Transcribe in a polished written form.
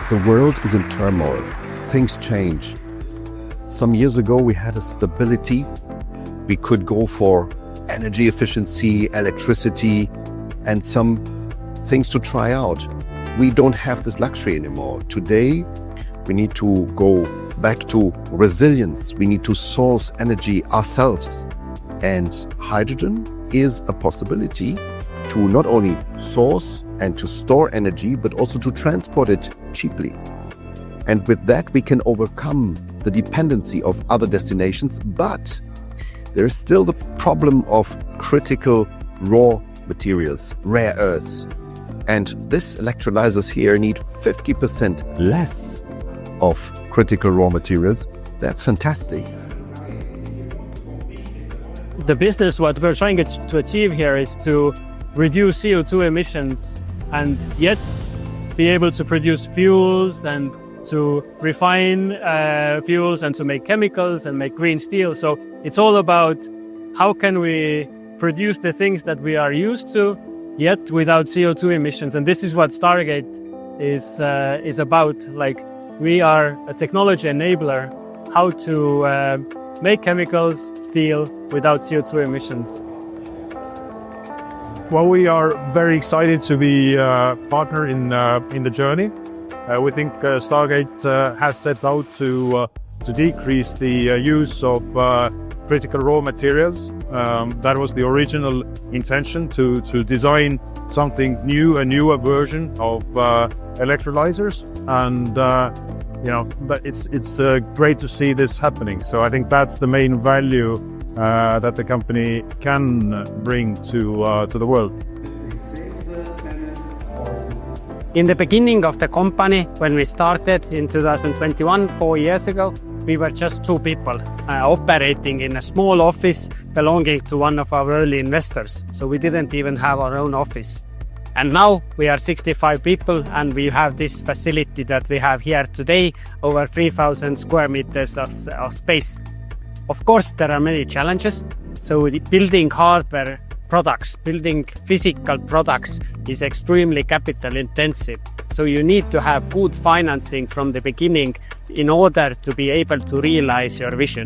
The world is in turmoil. Things change. Some years ago, we had a stability. We could go for energy efficiency, electricity, and some things to try out. We don't have this luxury anymore. Today, we need to go back to resilience. We need to source energy ourselves. And hydrogen is a possibility to not only source and to store energy, but also to transport it cheaply. And with that, we can overcome the dependency of other destinations, but there is still the problem of critical raw materials, rare earths. And these electrolysers here need 50% less of critical raw materials. That's fantastic. The business, what we're trying to achieve here is to reduce CO2 emissions and yet be able to produce fuels and to refine fuels and to make chemicals and make green steel. So it's all about how can we produce the things that we are used to, yet without CO2 emissions. And this is what Stargate is about. Like, we are a technology enabler, how to make chemicals, steel without CO2 emissions. Well, we are very excited to be a partner in the journey. We think Stargate has set out to decrease the use of critical raw materials. That was the original intention, to design something new, a newer version of electrolysers, and it's great to see this happening. So I think that's the main value that the company can bring to the world. In the beginning of the company, when we started in 2021, 4 years ago, we were just 2 people operating in a small office belonging to one of our early investors. So we didn't even have our own office. And now we are 65 people, and we have this facility that we have here today, over 3,000 square meters of space. Of course, there are many challenges. So building hardware products, building physical products is extremely capital intensive. So you need to have good financing from the beginning in order to be able to realize your vision.